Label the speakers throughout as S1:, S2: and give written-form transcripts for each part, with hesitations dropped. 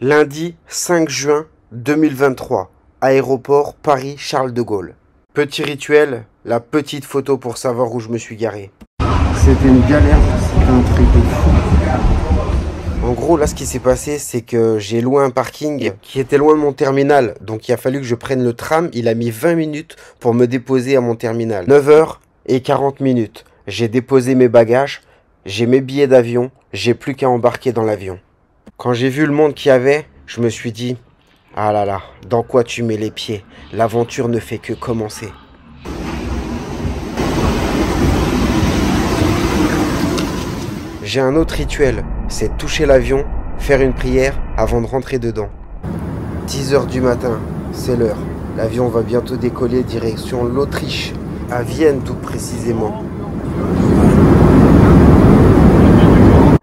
S1: Lundi 5 juin 2023, aéroport Paris-Charles de Gaulle. Petit rituel, la petite photo pour savoir où je me suis garé. C'était une galère, c'était un truc de fou. En gros, là, ce qui s'est passé, c'est que j'ai loué un parking qui était loin de mon terminal. Donc, il a fallu que je prenne le tram. Il a mis 20 minutes pour me déposer à mon terminal. 9h40. J'ai déposé mes bagages, j'ai mes billets d'avion, j'ai plus qu'à embarquer dans l'avion. Quand j'ai vu le monde qu'il y avait, je me suis dit, ah là là, dans quoi tu mets les pieds? L'aventure ne fait que commencer. J'ai un autre rituel, c'est toucher l'avion, faire une prière avant de rentrer dedans. 10h du matin, c'est l'heure. L'avion va bientôt décoller direction l'Autriche, à Vienne tout précisément.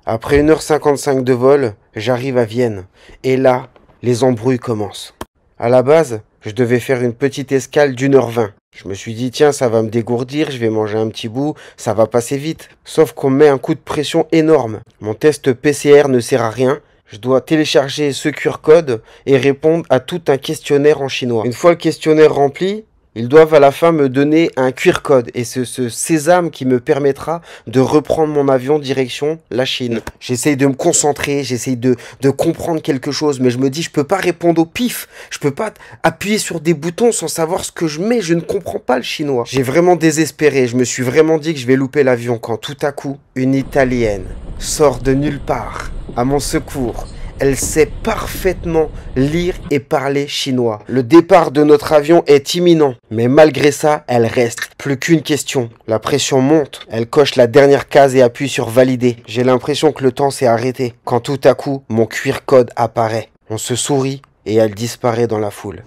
S1: Après 1h55 de vol, j'arrive à Vienne. Et là, les embrouilles commencent. À la base, je devais faire une petite escale d'1h20. Je me suis dit, tiens, ça va me dégourdir, je vais manger un petit bout, ça va passer vite. Sauf qu'on me met un coup de pression énorme. Mon test PCR ne sert à rien. Je dois télécharger ce QR code et répondre à tout un questionnaire en chinois. Une fois le questionnaire rempli, ils doivent à la fin me donner un QR code et ce sésame qui me permettra de reprendre mon avion direction la Chine. J'essaye de me concentrer, j'essaye de comprendre quelque chose, mais je me dis je peux pas répondre au pif, je peux pas appuyer sur des boutons sans savoir ce que je mets, je ne comprends pas le chinois. J'ai vraiment désespéré, je me suis vraiment dit que je vais louper l'avion quand tout à coup, une Italienne sort de nulle part à mon secours. Elle sait parfaitement lire et parler chinois. Le départ de notre avion est imminent. Mais malgré ça, elle reste. Plus qu'une question. La pression monte. Elle coche la dernière case et appuie sur valider. J'ai l'impression que le temps s'est arrêté. Quand tout à coup, mon QR code apparaît. On se sourit et elle disparaît dans la foule.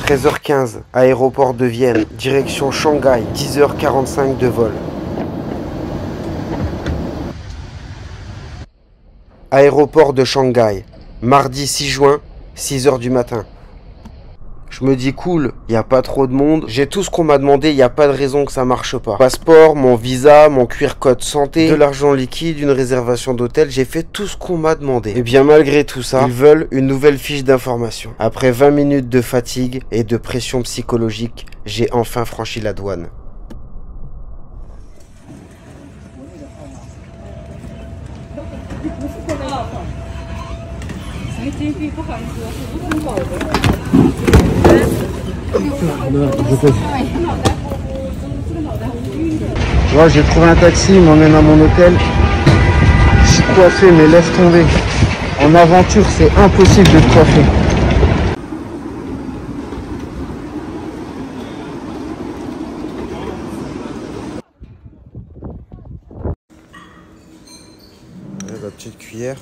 S1: 13h15, aéroport de Vienne, direction Shanghai, 10h45 de vol. Aéroport de Shanghai, mardi 6 juin, 6h du matin. Je me dis cool, il n'y a pas trop de monde. J'ai tout ce qu'on m'a demandé, il n'y a pas de raison que ça marche pas. Passeport, mon visa, mon QR code santé, de l'argent liquide, une réservation d'hôtel, j'ai fait tout ce qu'on m'a demandé. Et bien malgré tout ça, ils veulent une nouvelle fiche d'information. Après 20 minutes de fatigue et de pression psychologique, j'ai enfin franchi la douane. Ouais, j'ai trouvé un taxi, il m'emmène à mon hôtel. Je suis coiffé, mais laisse tomber. En aventure, c'est impossible de te coiffer. La petite cuillère.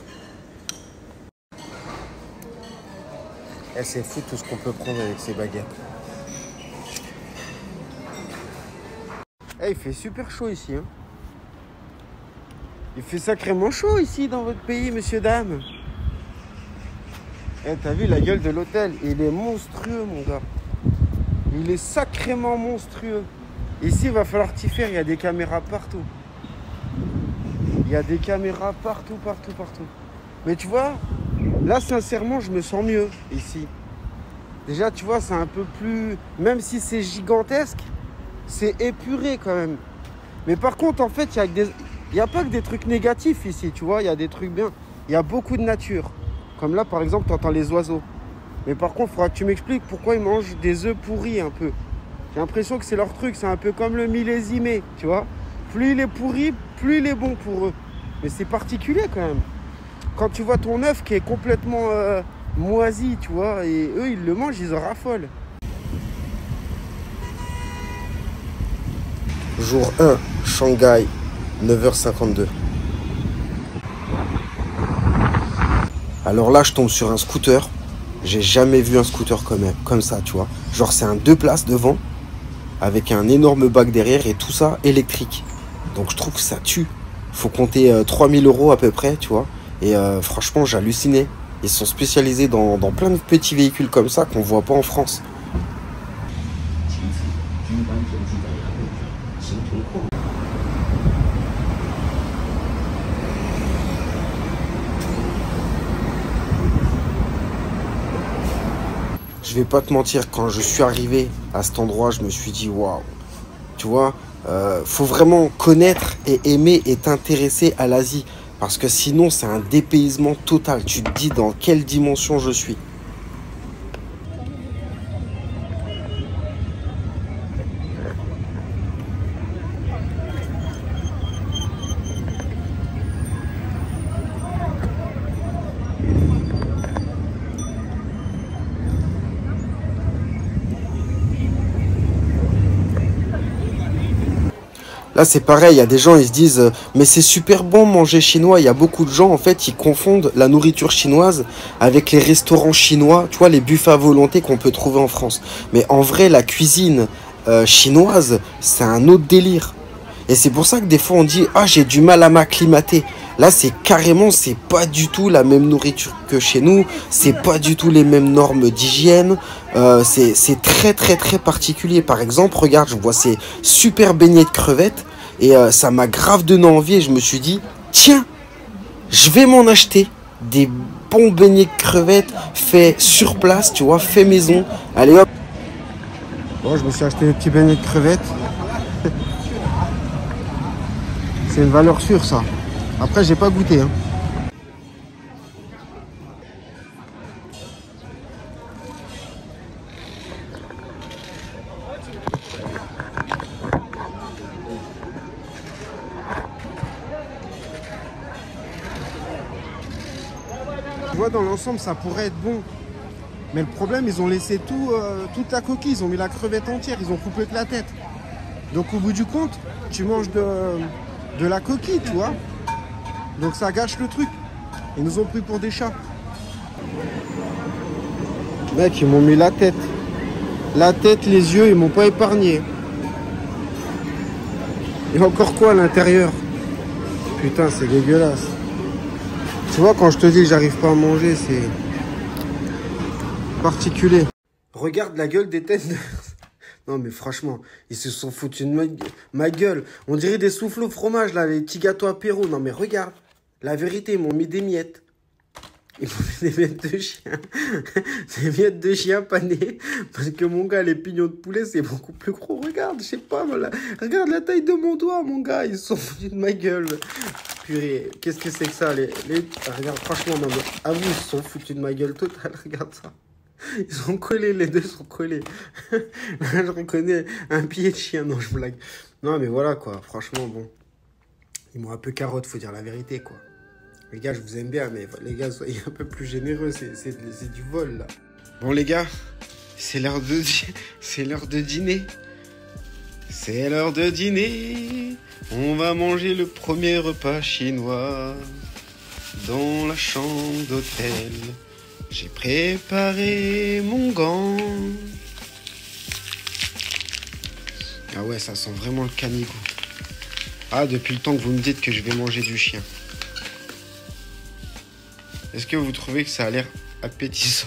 S1: Eh, c'est fou tout ce qu'on peut prendre avec ces baguettes. Eh, il fait super chaud ici. Hein. Il fait sacrément chaud ici dans votre pays, monsieur, dame. Eh, t'as vu la gueule de l'hôtel? Il est monstrueux, mon gars. Il est sacrément monstrueux. Ici, il va falloir t'y faire. Il y a des caméras partout. Il y a des caméras partout. Mais tu vois, là, sincèrement, je me sens mieux ici. Déjà, tu vois, c'est un peu plus... Même si c'est gigantesque, c'est épuré quand même. Mais par contre, en fait, il n'y a pas que des trucs négatifs ici, tu vois. Il y a des trucs bien. Il y a beaucoup de nature. Comme là, par exemple, tu entends les oiseaux. Mais par contre, il faudra que tu m'expliques pourquoi ils mangent des œufs pourris un peu. J'ai l'impression que c'est leur truc. C'est un peu comme le millésimé, tu vois. Plus il est pourri, plus il est bon pour eux. Mais c'est particulier quand même. Quand tu vois ton œuf qui est complètement moisi, tu vois, et eux, ils le mangent, ils en raffolent. Jour 1, Shanghai, 9h52. Alors là, je tombe sur un scooter. J'ai jamais vu un scooter comme ça, tu vois. Genre, c'est un 2 places devant, avec un énorme bac derrière et tout ça électrique. Donc, je trouve que ça tue. Faut compter 3000 € à peu près, tu vois. Et franchement, j'ai halluciné. Ils sont spécialisés dans plein de petits véhicules comme ça qu'on voit pas en France. je vais pas te mentir, quand je suis arrivé à cet endroit, je me suis dit waouh. Tu vois, faut vraiment connaître et aimer et t'intéresser à l'Asie. Parce que sinon, c'est un dépaysement total. Tu te dis dans quelle dimension je suis. Là, c'est pareil, il y a des gens, ils se disent mais c'est super bon manger chinois. Il y a beaucoup de gens, en fait, ils confondent la nourriture chinoise avec les restaurants chinois, tu vois, les buffets à volonté qu'on peut trouver en France. Mais en vrai, la cuisine chinoise, c'est un autre délire. Et c'est pour ça que des fois, on dit ah, j'ai du mal à m'acclimater. Là, c'est carrément, c'est pas du tout la même nourriture que chez nous. C'est pas du tout les mêmes normes d'hygiène. C'est très, très, très particulier. Par exemple, regarde, je vois ces super beignets de crevettes. Et ça m'a grave donné envie. Et je me suis dit, tiens, je vais m'en acheter des bons beignets de crevettes faits sur place, tu vois, faits maison. Allez hop. Bon, je me suis acheté des petits beignets de crevettes. C'est une valeur sûre, ça. Après, j'ai pas goûté, hein. Tu vois, dans l'ensemble, ça pourrait être bon. Mais le problème, ils ont laissé toute la coquille. Ils ont mis la crevette entière. Ils ont coupé que la tête. Donc, au bout du compte, tu manges de la coquille, tu vois. Donc, ça gâche le truc. Ils nous ont pris pour des chats. Mec, ils m'ont mis la tête. La tête, les yeux, ils m'ont pas épargné. Et encore quoi à l'intérieur? Putain, c'est dégueulasse. Tu vois, quand je te dis que j'arrive pas à manger, c'est particulier. Regarde la gueule des têtes. Non, mais franchement, ils se sont foutus de ma gueule. On dirait des souffles au fromage, là, les petits gâteaux apéro. Non, mais regarde. La vérité, ils m'ont mis des miettes. Ils m'ont mis des miettes de chien. Des miettes de chien panées. Parce que mon gars, les pignons de poulet, c'est beaucoup plus gros. Regarde, je sais pas, voilà. Regarde la taille de mon doigt, mon gars. Ils se sont foutus de ma gueule. Purée, qu'est-ce que c'est que ça Regarde, franchement, non, mais à vous, ils se sont foutus de ma gueule totale. Regarde ça. Ils sont collés, les deux sont collés. Là, je reconnais un pied de chien. Non, je blague. Non, mais voilà, quoi. Franchement, bon. Ils m'ont un peu carotte, faut dire la vérité, quoi. Les gars, je vous aime bien, mais les gars, soyez un peu plus généreux. C'est du vol, là. Bon, les gars, c'est l'heure de dîner. C'est l'heure de dîner. On va manger le premier repas chinois dans la chambre d'hôtel. J'ai préparé mon gant. Ah ouais, ça sent vraiment le canigou. Ah, depuis le temps que vous me dites que je vais manger du chien. Est-ce que vous trouvez que ça a l'air appétissant?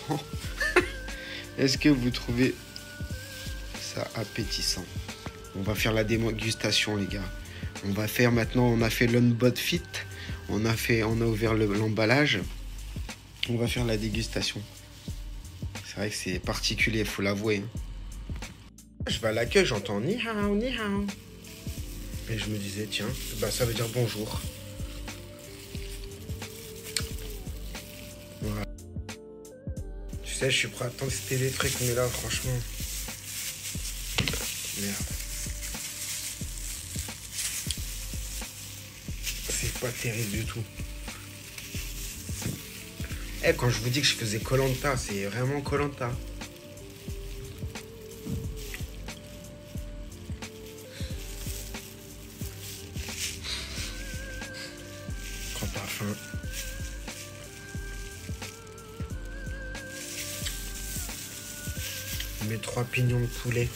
S1: Est-ce que vous trouvez ça appétissant? On va faire la dégustation, les gars. On va faire maintenant, on a fait l'unbox fit. On a ouvert l'emballage. On va faire la dégustation. C'est vrai que c'est particulier, il faut l'avouer. Je vais à l'accueil, j'entends ni hao, ni hao. Et je me disais, tiens, bah ça veut dire bonjour. Voilà. Tu sais, je suis prêt à tester des trucs, mais là, franchement... Merde. C'est pas terrible du tout. Eh, quand je vous dis que je faisais Koh-Lanta, c'est vraiment Koh-Lanta. Quand t'as faim. On met 3 pignons de poulet.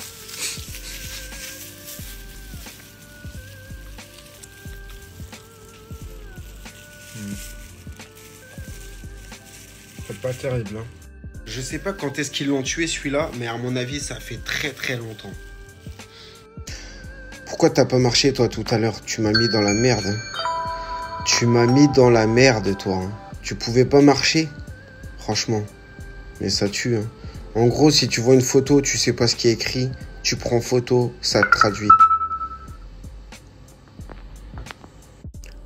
S1: C'est pas terrible, hein. Je sais pas quand est-ce qu'ils l'ont tué celui-là, mais à mon avis, ça fait très très longtemps. Pourquoi t'as pas marché toi tout à l'heure? Tu m'as mis dans la merde. Hein. Tu m'as mis dans la merde toi. Hein. Tu pouvais pas marcher? Franchement. Mais ça tue. Hein. En gros, si tu vois une photo, tu sais pas ce qui est écrit, tu prends photo, ça te traduit.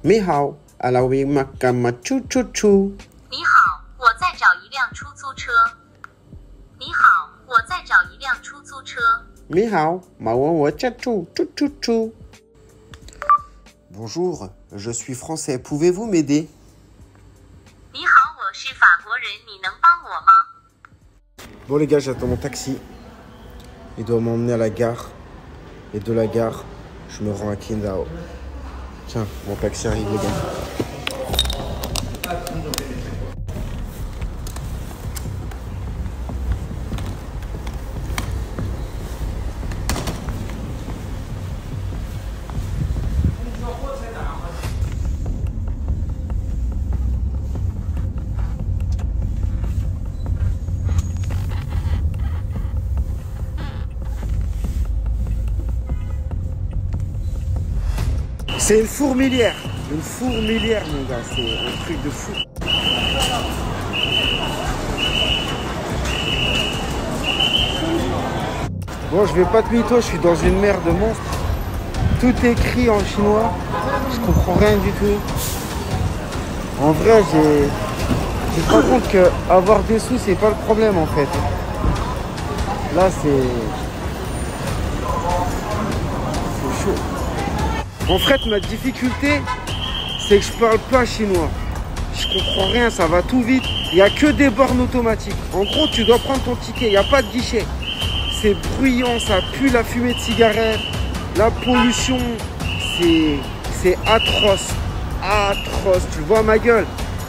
S1: Ni hao, alawi makama chu chu chu.
S2: 你好，我在找一辆出租车。你好，我在找一辆出租车。
S1: Ni hao, mawawa chachu chu chu chu. Bonjour, je suis français, pouvez-vous m'aider?
S2: 你好，我是法国人，你能帮我吗？
S1: Bon les gars, j'attends mon taxi. Il doit m'emmener à la gare. Et de la gare, je me rends à Qingdao. Tiens, mon taxi arrive les gars. C'est une fourmilière, mon gars, c'est un truc de fou. Bon, je vais pas te mytho, je suis dans une mer de monstres. Tout est écrit en chinois, je comprends rien du tout. En vrai, je me rends compte que avoir des sous, c'est pas le problème en fait. Là, c'est chaud. En fait, ma difficulté, c'est que je parle pas chinois. Je comprends rien, ça va tout vite. Il n'y a que des bornes automatiques. En gros, tu dois prendre ton ticket, il n'y a pas de guichet. C'est bruyant, ça pue la fumée de cigarette. La pollution, c'est atroce. Atroce, tu vois ma gueule.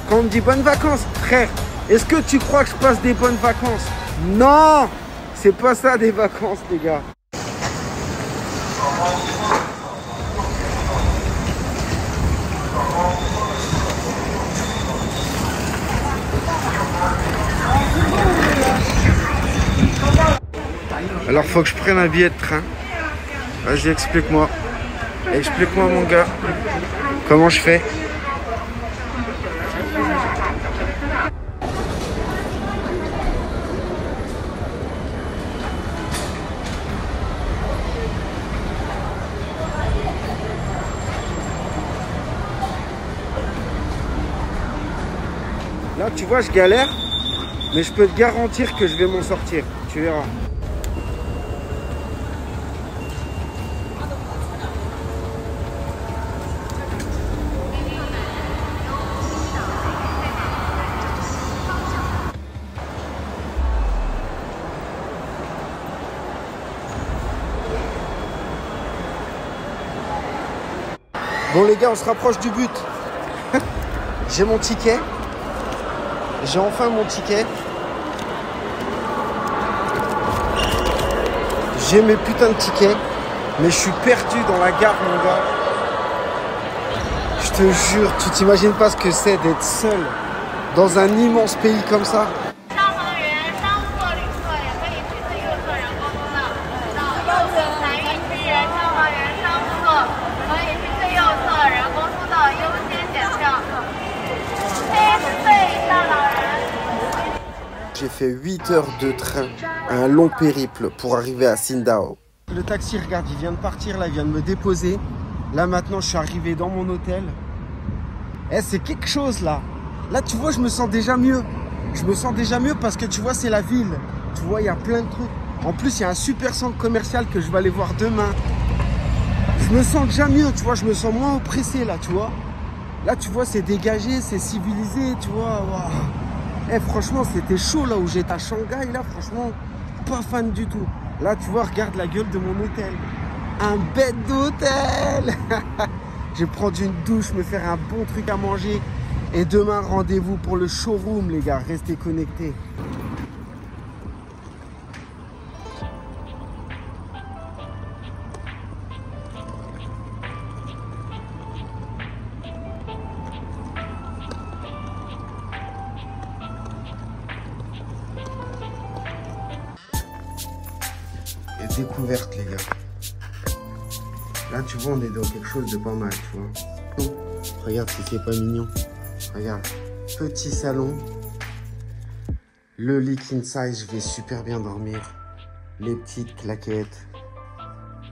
S1: Quand on me dit bonnes vacances, frère, est-ce que tu crois que je passe des bonnes vacances? Non, c'est pas ça des vacances, les gars. Alors faut que je prenne un billet de train. Vas-y, explique-moi. Explique-moi mon gars. Comment je fais? Là tu vois, je galère, mais je peux te garantir que je vais m'en sortir. Tu verras. Bon les gars, on se rapproche du but. J'ai mon ticket. J'ai enfin mon ticket. J'ai mes putains de tickets. Mais je suis perdu dans la gare, mon gars. Je te jure, tu t'imagines pas ce que c'est d'être seul dans un immense pays comme ça. J'ai fait 8 heures de train, un long périple pour arriver à Qingdao. Le taxi, regarde, il vient de partir, là, il vient de me déposer. Là, maintenant, je suis arrivé dans mon hôtel. Eh, c'est quelque chose, là. Là, tu vois, je me sens déjà mieux. Je me sens déjà mieux parce que, tu vois, c'est la ville. Tu vois, il y a plein de trucs. En plus, il y a un super centre commercial que je vais aller voir demain. Je me sens déjà mieux, tu vois, je me sens moins oppressé, là, tu vois. Là, tu vois, c'est dégagé, c'est civilisé, tu vois. Wow. Eh, franchement, c'était chaud là où j'étais à Shanghai. Là, franchement, pas fan du tout. Là, tu vois, regarde la gueule de mon hôtel. Un bête d'hôtel. Je vais prendre une douche, me faire un bon truc à manger. Et demain, rendez-vous pour le showroom, les gars. Restez connectés. Découverte les gars. Là tu vois on est dans quelque chose de pas mal, tu vois. Regarde si c'est pas mignon. Regarde, petit salon, Le lit king size, je vais super bien dormir. Les petites claquettes.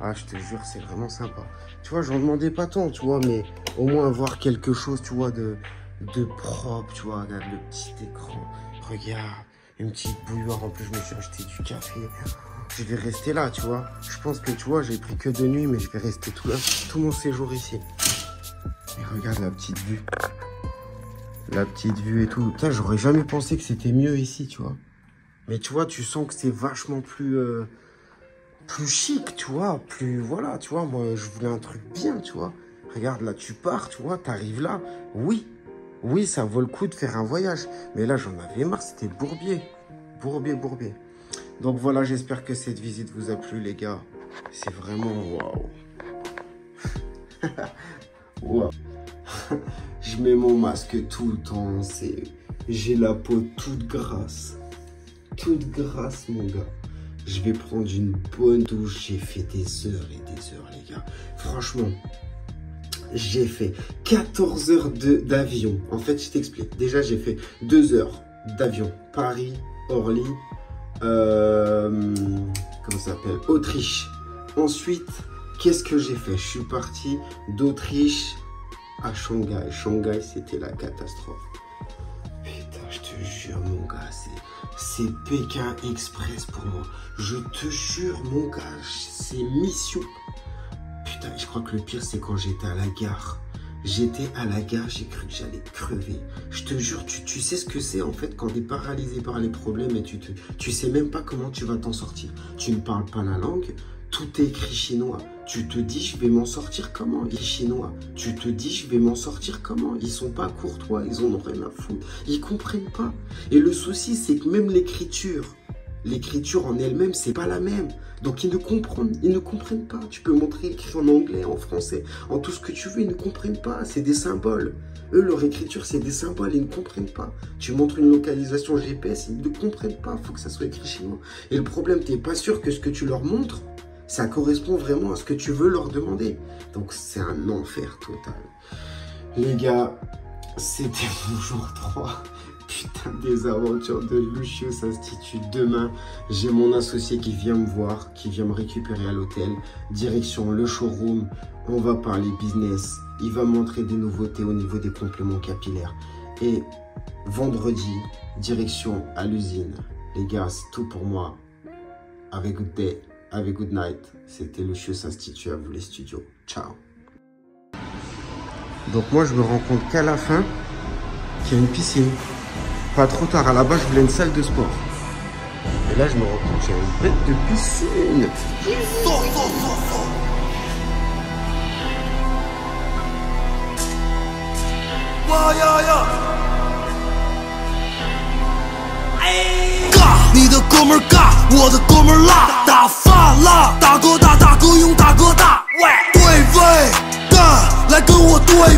S1: Ah, je te jure, c'est vraiment sympa. Tu vois, j'en demandais pas tant, tu vois, mais au moins avoir quelque chose, tu vois, de propre, tu vois. Regarde le petit écran. Regarde, une petite bouilloire. En plus, je me suis acheté du café. Je vais rester là, tu vois. Je pense que, tu vois, j'ai pris que 2 nuits, mais je vais rester tout mon séjour ici. Et regarde la petite vue. La petite vue et tout. Putain, j'aurais jamais pensé que c'était mieux ici, tu vois. Mais tu vois, tu sens que c'est vachement plus chic, tu vois. Plus, voilà, tu vois. Moi, je voulais un truc bien, tu vois. Regarde, là, tu pars, tu vois. T'arrives là. Oui, ça vaut le coup de faire un voyage. Mais là, j'en avais marre. C'était Bourbier. Bourbier. Donc voilà, j'espère que cette visite vous a plu, les gars. C'est vraiment waouh. Waouh. Je mets mon masque tout le temps. J'ai la peau toute grasse. Toute grasse, mon gars. Je vais prendre une bonne douche. J'ai fait des heures et des heures, les gars. Franchement, j'ai fait 14 heures d'avion. En fait, je t'explique. Déjà, j'ai fait 2 heures d'avion. Paris, Orly. Comment ça s'appelle? Autriche. Ensuite, qu'est-ce que j'ai fait? Je suis parti d'Autriche à Shanghai. Shanghai, c'était la catastrophe. Putain, je te jure, mon gars, c'est Pékin Express pour moi. Je te jure, mon gars, c'est mission. Putain, je crois que le pire, c'est quand j'étais à la gare. J'étais à la gare, j'ai cru que j'allais crever. Je te jure, tu sais ce que c'est en fait quand t'es paralysé par les problèmes et tu sais même pas comment tu vas t'en sortir. Tu ne parles pas la langue, tout est écrit chinois. Tu te dis, je vais m'en sortir comment? Les Chinois, tu te dis, je vais m'en sortir comment? Ils sont pas courtois, ils en ont rien à foutre. Ils comprennent pas. Et le souci, c'est que même l'écriture en elle-même, c'est pas la même. Donc ils ne comprennent pas. Tu peux montrer écrit en anglais, en français, en tout ce que tu veux, ils ne comprennent pas. C'est des symboles. Eux, leur écriture, c'est des symboles, ils ne comprennent pas. Tu montres une localisation GPS, ils ne comprennent pas. Il faut que ça soit écrit chinois. Et le problème, tu n'es pas sûr que ce que tu leur montres, ça correspond vraiment à ce que tu veux leur demander. Donc c'est un enfer total. Les gars, c'était mon jour 3. Putain, des aventures de Lucius Institute. Demain, j'ai mon associé qui vient me voir, qui vient me récupérer à l'hôtel. Direction le showroom. On va parler business. Il va montrer des nouveautés au niveau des compléments capillaires. Et vendredi, direction à l'usine. Les gars, c'est tout pour moi. Have a good day, have a good night. C'était Lucius Institute à vous les studios. Ciao. Donc moi, je me rends compte qu'à la fin, qu'il y a une piscine. Pas trop tard, à la base je voulais une salle de sport. Et là je me rends compte qu'il y a une bête de piscine.
S3: 你的哥们儿尬，我的哥们儿辣，打发啦，大哥大，大哥用大哥大，对位干，来跟我对位。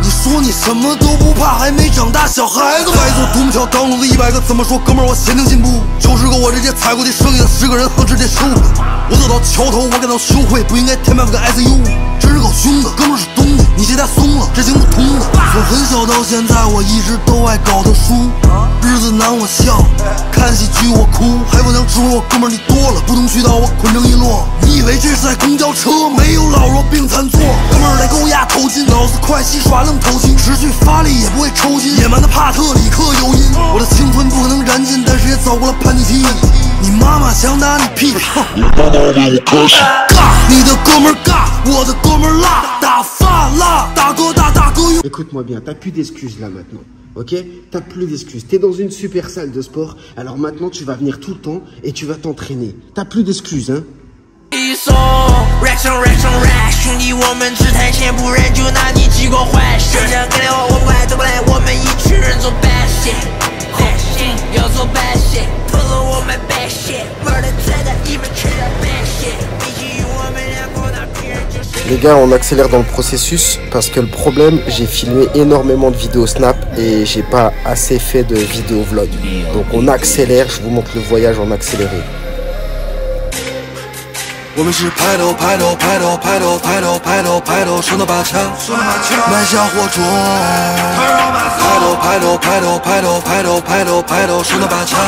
S3: 你说你什么都不怕，还没长大小孩子。在座独木桥当路的100个，怎么说哥们儿我先能进步？90个我直接踩过去，剩下的10个人哼直接收了。我走到桥头，我感到羞愧，不应该填满个 ICU。真是够凶的，哥们儿是东的，你鞋带松了，这行不通了。从很小到现在，我一直都爱搞特殊，日子难我笑，看戏剧我哭，还不能指挥我哥们儿你多了，不同渠道我捆成一摞。你以为这是在公交车，没有老弱病残座，哥们儿来勾压头巾，老子快戏耍愣头青，失去发力也不会抽筋，野蛮的帕特里克有因。我的青春不可能燃尽，但是也走过了叛逆期。你妈妈想打你屁屁，你妈妈让我可惜。尬，你的哥们儿尬，我的哥们儿辣，打发啦，大哥大，大哥用。
S1: Écoute-moi bien, t'as plus d'excuses là maintenant. Ok? T'as plus d'excuses. T'es dans une super salle de sport, alors maintenant tu vas venir tout le temps et tu vas t'entraîner. T'as plus d'excuses, hein?
S3: 兄弟，我们只谈钱不认，就拿你几个坏事。真正跟了我，我快走不来，我们一群人做 bad shit， 要做 bad shit， 偷走我们 bad shit， 玩的再大，你们吃的 bad shit， 比起我们俩高大别人就是。
S1: Les gars, on accélère dans le processus parce que le problème, j'ai filmé énormément de vidéos Snap et j'ai pas assez fait de vidéos vlog. Donc on accélère, je vous montre le voyage en accéléré.
S3: 我们是拍头拍头拍头拍头拍头拍头拍头，手拿把枪，埋下火种，拍头拍手拿把枪。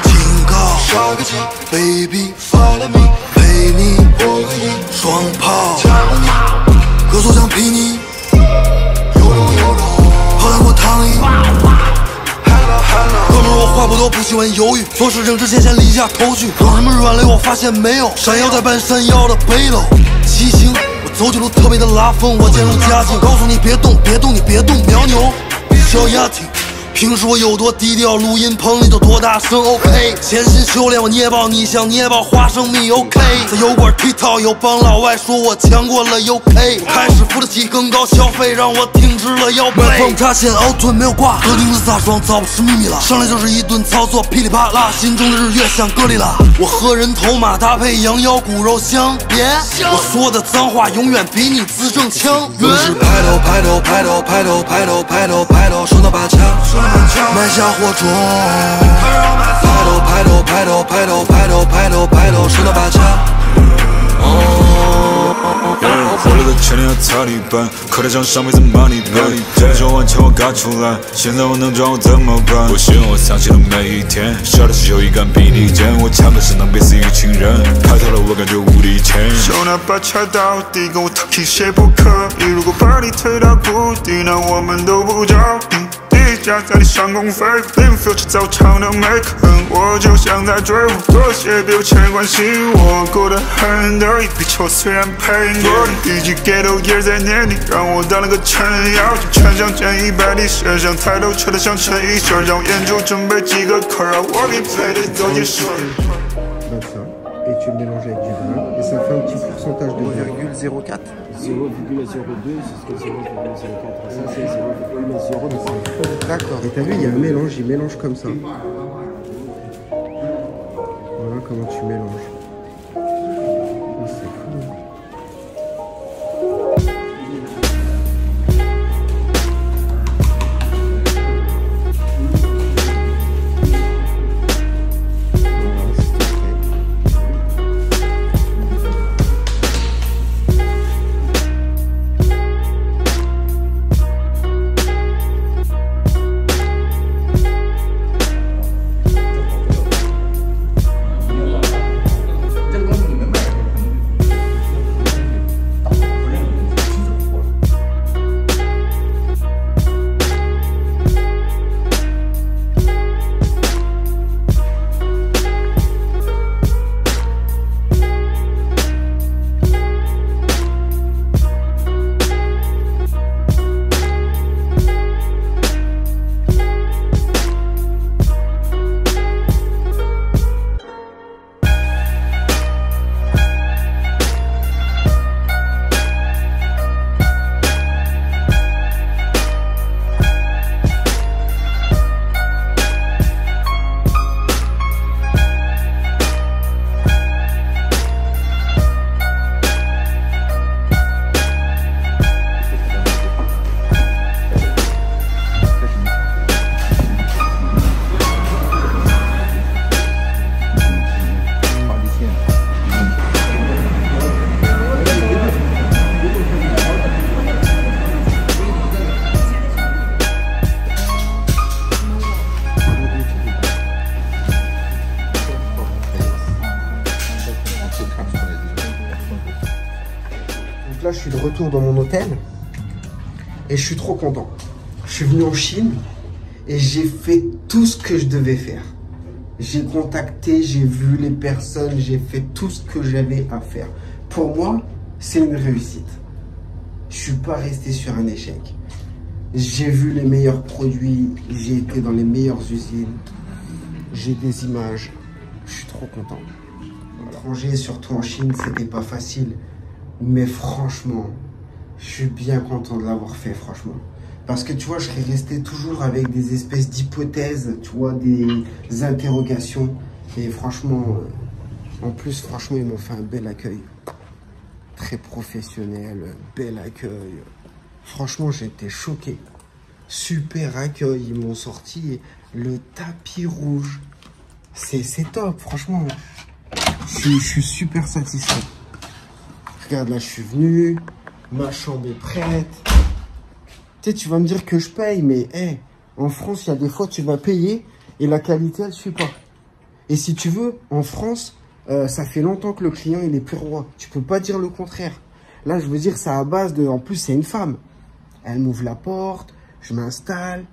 S3: 警告，杀个气 ，baby follow me， 陪你我可以双炮，歌手像皮尼，炮弹过汤里。哥们儿，我话不多，不喜欢犹豫，做事正直前先立下头绪。有什么软肋？我发现没有，闪耀在半山腰的北楼，骑行。我走起路特别的拉风，我渐入佳境。告诉你别动，别动，你别动，牦牛，小丫听。平时我有多低调，录音棚里都多大声 ，OK。潜心修炼，我捏爆你像捏爆花生米 ，OK。在油管剔套，有帮老外说我强过了 UK。我开始付得起更高消费，让我挺直了腰背。麦克风插线，凹臀没有挂，头顶子撒霜，早不是秘密了。上来就是一顿操作，噼里啪啦，心中的日月像哥里拉。我和人头马搭配羊腰骨肉香，别，我说的脏话永远比你字正腔圆。是拍头拍头拍头拍头拍头拍头拍头，手拿把枪。埋下火种，拍头拍头拍头拍头拍头拍头拍头，手拿把枪。
S4: 活了的前年要擦地板，口袋上上辈子 money back， 这9万钱我嘎出来，现在我能赚我怎么办？我希望我想起的每一天，小的时候一杆比你尖，我抢的是能别死于情人，拍头了我感觉无敌钱。手拿把掐到底，跟我 talking 谁不可以？如果把你推到谷底，那我们都不着地。加在你上空飞，零 future 早场的每刻，我就像在追舞，多些别无钱关系，我过得很得意。比球虽然配过你，一句 ghetto year 在年底，让我当了个程咬金，全项建100里，身上抬头扯得像陈奕迅，让我研究准备几个课，让我给你配的都结束。
S1: Et tu le mélanges avec du vin et ça fait un petit pourcentage de
S5: 0,04 0,02 c'est ce que 0,04 ça c'est 0,02.
S1: D'accord. Et t'as vu, il y a un mélange, il mélange comme ça. Voilà comment tu mélanges. Oh, c'est fou. Là, je suis de retour dans mon hôtel et je suis trop content. Je suis venu en Chine et j'ai fait tout ce que je devais faire. J'ai contacté, j'ai vu les personnes, j'ai fait tout ce que j'avais à faire. Pour moi, c'est une réussite. Je suis pas resté sur un échec. J'ai vu les meilleurs produits, j'ai été dans les meilleures usines, j'ai des images. Je suis trop content. À l'étranger, surtout en Chine, c'était pas facile. Mais franchement, je suis bien content de l'avoir fait, franchement. Parce que tu vois, je serais resté toujours avec des espèces d'hypothèses, tu vois, des interrogations. Et franchement, en plus, franchement, ils m'ont fait un bel accueil. Très professionnel, bel accueil. Franchement, j'étais choqué. Super accueil, ils m'ont sorti le tapis rouge. C'est top, franchement. Je suis super satisfait. Regarde, là, je suis venu. Ma chambre est prête. Tu sais, tu vas me dire que je paye, mais hey, en France, il y a des fois, tu vas payer et la qualité, elle ne suit pas. Et si tu veux, en France, ça fait longtemps que le client, il est plus roi. Tu peux pas dire le contraire. Là, je veux dire, c'est à base de... En plus, c'est une femme. Elle m'ouvre la porte, je m'installe,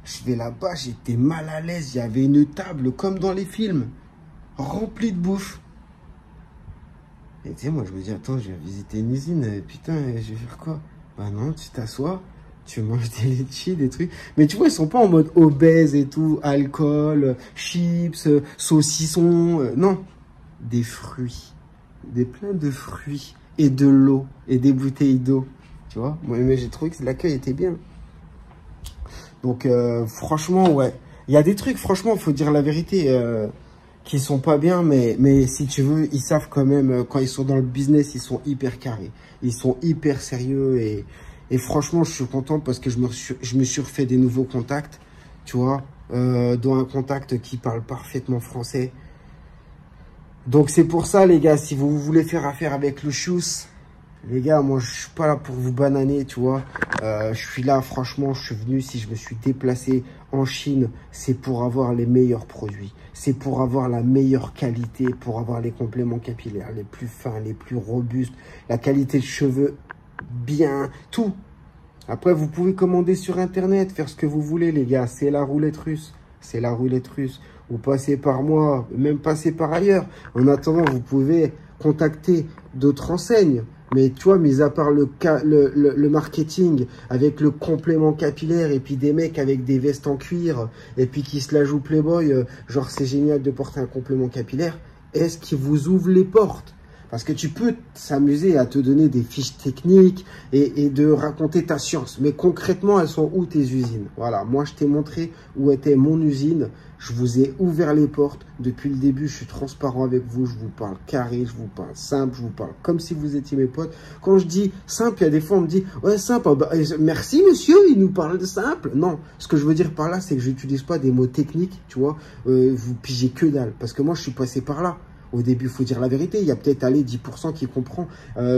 S1: je vais là-bas, j'étais mal à l'aise. Il y avait une table, comme dans les films, remplie de bouffe. Et tu sais, moi, je me dis, attends, je vais visiter une usine, putain, je vais faire quoi? Bah non, tu t'assois, tu manges des litchis, des trucs. Mais tu vois, ils sont pas en mode obèse et tout, alcool, chips, saucissons, non. Des fruits, plein de fruits, et de l'eau, et des bouteilles d'eau. Tu vois, moi, mais j'ai trouvé que l'accueil était bien. Donc, franchement, ouais. Il y a des trucs, franchement, il faut dire la vérité, qui sont pas bien, mais si tu veux, ils savent quand même, quand ils sont dans le business, ils sont hyper carrés. Ils sont hyper sérieux et franchement, je suis content parce que je me suis refait des nouveaux contacts, tu vois, dont un contact qui parle parfaitement français. Donc, c'est pour ça, les gars, si vous voulez faire affaire avec le Shoes, les gars, moi, je suis pas là pour vous bananer, tu vois. Je suis là, franchement, je suis venu, si je me suis déplacé en Chine, c'est pour avoir les meilleurs produits. C'est pour avoir la meilleure qualité, pour avoir les compléments capillaires les plus fins, les plus robustes, la qualité de cheveux, bien, tout. Après, vous pouvez commander sur Internet, faire ce que vous voulez, les gars. C'est la roulette russe. C'est la roulette russe. Vous passez par moi, même passer par ailleurs. En attendant, vous pouvez contacter d'autres enseignes. Mais tu vois, mis à part le marketing avec le complément capillaire et puis des mecs avec des vestes en cuir et puis qui se la jouent Playboy, genre c'est génial de porter un complément capillaire, est-ce qu'ils vous ouvrent les portes? Parce que tu peux s'amuser à te donner des fiches techniques et de raconter ta science. Mais concrètement, elles sont où tes usines? Voilà, moi je t'ai montré où était mon usine. Je vous ai ouvert les portes. Depuis le début, je suis transparent avec vous. Je vous parle carré, je vous parle simple, je vous parle comme si vous étiez mes potes. Quand je dis simple, il y a des fois on me dit « Ouais, simple, bah, merci monsieur, il nous parle de simple. » Non, ce que je veux dire par là, c'est que je n'utilise pas des mots techniques, tu vois. Vous pigez que dalle. Parce que moi, je suis passé par là. Au début, il faut dire la vérité. Il y a peut-être 10% qui comprend,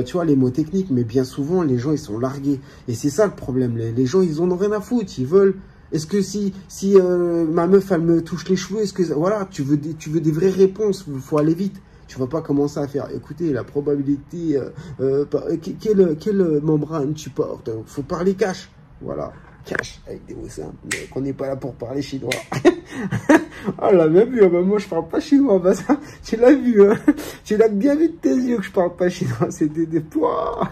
S1: tu vois, les mots techniques. Mais bien souvent, les gens, ils sont largués. Et c'est ça le problème. Les gens, ils en ont rien à foutre. Ils veulent... Est-ce que si ma meuf, elle me touche les cheveux, est-ce que... Voilà, tu veux des vraies réponses. Il faut aller vite. Tu vas pas commencer à faire... Écoutez, la probabilité... quelle membrane tu portes? Faut parler cash. Voilà. Cash, avec des mots simples. Mais qu'on n'est pas là pour parler chinois. Oh, l'a même vu, bah, moi je parle pas chinois, bah, ça, tu l'as vu, hein. Tu l'as bien vu de tes yeux que je parle pas chinois, c'était des poids.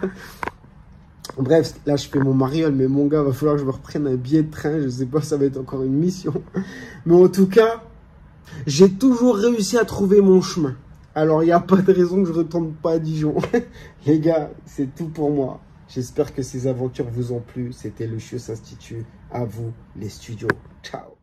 S1: Bref, là je fais mon mariole, mais mon gars, va falloir que je me reprenne un billet de train, je sais pas, ça va être encore une mission. Mais en tout cas, j'ai toujours réussi à trouver mon chemin. Alors il n'y a pas de raison que je retourne pas à Dijon. Les gars, c'est tout pour moi. J'espère que ces aventures vous ont plu. C'était le Shoes Institute. À vous, les studios. Ciao.